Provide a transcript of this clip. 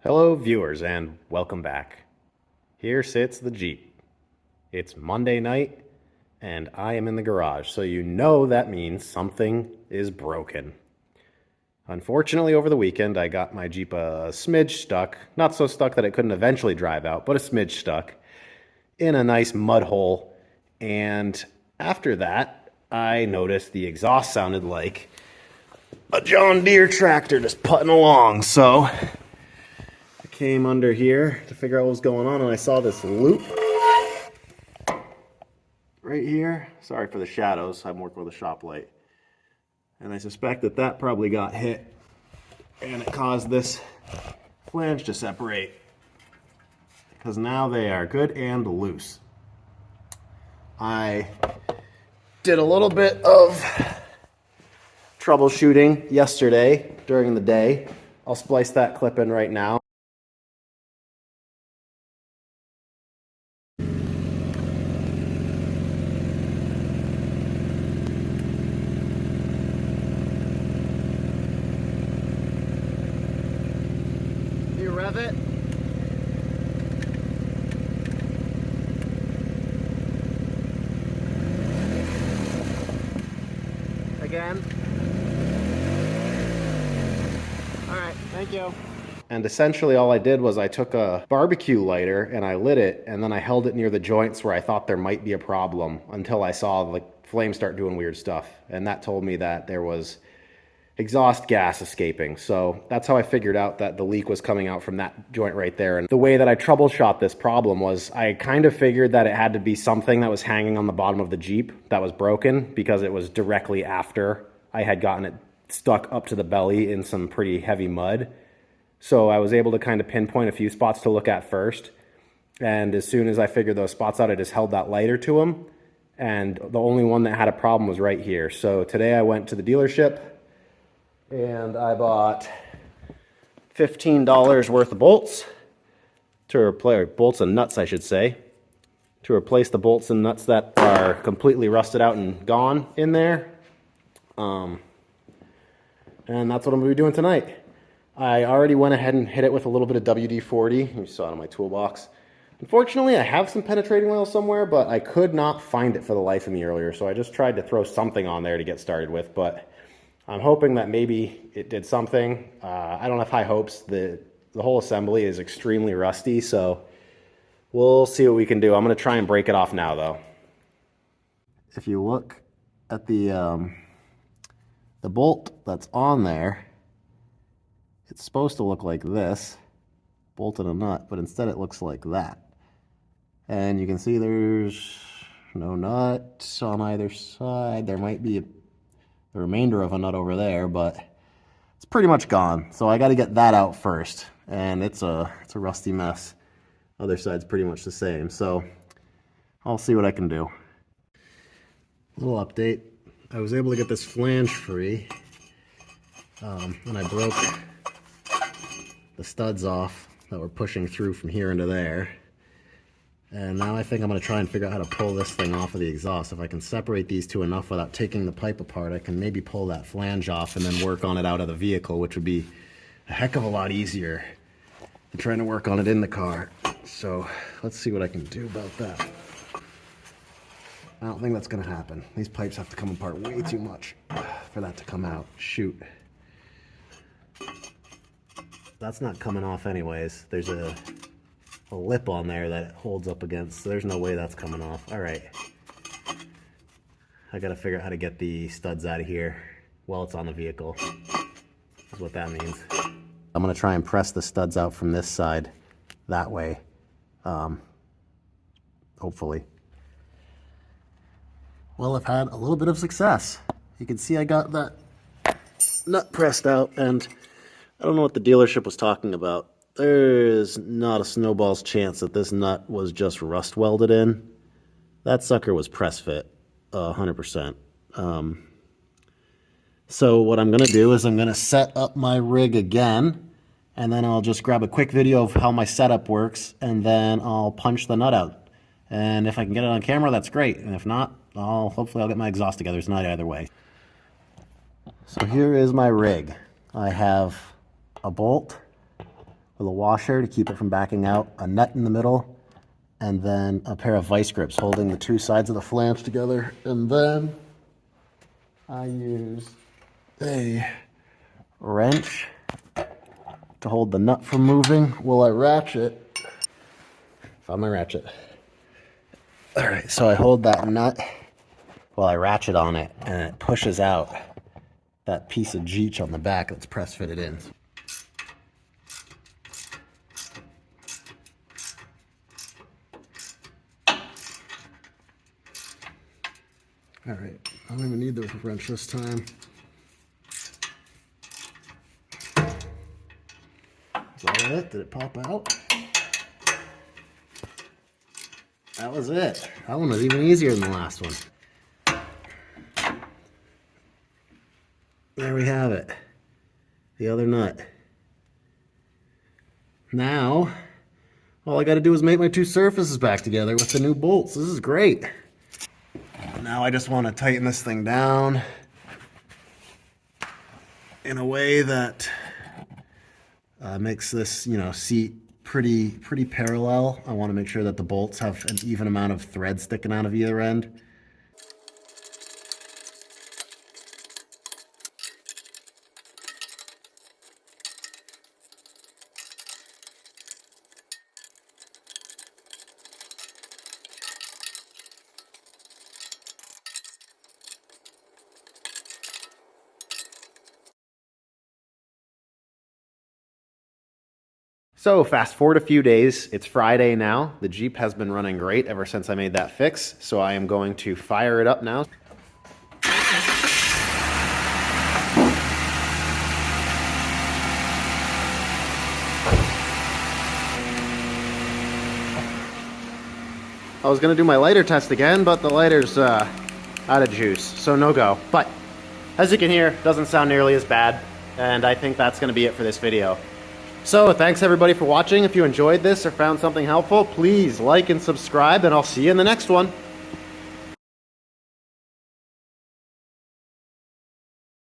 Hello, viewers, and welcome back. Here sits the Jeep. It's Monday night, and I am in the garage, so you know that means something is broken. Unfortunately, over the weekend, I got my Jeep a smidge stuck. Not so stuck that it couldn't eventually drive out, but a smidge stuck in a nice mud hole. And after that, I noticed the exhaust sounded like a John Deere tractor just putting along, so came under here to figure out what was going on, and I saw this loop right here. Sorry for the shadows, I'm working with a shop light. And I suspect that that probably got hit and it caused this flange to separate, because now they are good and loose. I did a little bit of troubleshooting yesterday during the day. I'll splice that clip in right now. Rev it. Again. All right, thank you. And essentially all I did was I took a barbecue lighter and I lit it, and then I held it near the joints where I thought there might be a problem until I saw the flame start doing weird stuff. And that told me that there was exhaust gas escaping. So that's how I figured out that the leak was coming out from that joint right there. And the way that I troubleshot this problem was I kind of figured that it had to be something that was hanging on the bottom of the Jeep that was broken, because it was directly after I had gotten it stuck up to the belly in some pretty heavy mud. So I was able to kind of pinpoint a few spots to look at first. And as soon as I figured those spots out, I just held that lighter to them. And the only one that had a problem was right here. So today I went to the dealership and I bought $15 worth of bolts to replace, bolts and nuts I should say, to replace the bolts and nuts that are completely rusted out and gone in there. And that's what I'm going to be doing tonight. I already went ahead and hit it with a little bit of WD-40. You saw it in my toolbox. Unfortunately, I have some penetrating oil somewhere, but I could not find it for the life of me earlier, so I just tried to throw something on there to get started with, but I'm hoping that maybe it did something. I don't have high hopes. The whole assembly is extremely rusty, so we'll see what we can do. I'm going to try and break it off now, though. If you look at the bolt that's on there, it's supposed to look like this, bolt and a nut, but instead it looks like that. And you can see there's no nut on either side. There might be the remainder of a nut over there, but it's pretty much gone. So I got to get that out first, and it's a rusty mess. Other side's pretty much the same, so I'll see what I can do. Little update. I was able to get this flange free, and I broke the studs off that were pushing through from here into there. And now I think I'm going to try and figure out how to pull this thing off of the exhaust. If I can separate these two enough without taking the pipe apart, I can maybe pull that flange off and then work on it out of the vehicle, which would be a heck of a lot easier than trying to work on it in the car. So let's see what I can do about that. I don't think that's going to happen. These pipes have to come apart way too much for that to come out. Shoot. That's not coming off anyways. There's a lip on there that it holds up against, so there's no way that's coming off. All right. I got to figure out how to get the studs out of here while it's on the vehicle. Is what that means. I'm going to try and press the studs out from this side that way. Hopefully. Well, I've had a little bit of success. You can see I got that nut pressed out, and I don't know what the dealership was talking about. There's not a snowball's chance that this nut was just rust welded in. That sucker was press fit, 100%. So what I'm going to do is I'm going to set up my rig again, and then I'll just grab a quick video of how my setup works, and then I'll punch the nut out. And if I can get it on camera, that's great. And if not, hopefully I'll get my exhaust together. It's not either way. So here is my rig. I have a bolt with a washer to keep it from backing out, a nut in the middle, and then a pair of vice grips holding the two sides of the flange together. And then I use a wrench to hold the nut from moving while I ratchet. Found my ratchet. All right, so I hold that nut while I ratchet on it, and it pushes out that piece of Jeech on the back that's press fitted in. All right, I don't even need the wrench this time. Is that it? Did it pop out? That was it. That one was even easier than the last one. There we have it. The other nut. Now, all I got to do is make my two surfaces back together with the new bolts. This is great. Now I just want to tighten this thing down in a way that makes this, seat pretty parallel. I want to make sure that the bolts have an even amount of thread sticking out of either end. So fast forward a few days, it's Friday now. The Jeep has been running great ever since I made that fix, so I am going to fire it up now. I was gonna do my lighter test again, but the lighter's out of juice, so no go. But as you can hear, it doesn't sound nearly as bad, and I think that's gonna be it for this video. So thanks everybody for watching. If you enjoyed this or found something helpful, please like and subscribe, and I'll see you in the next one.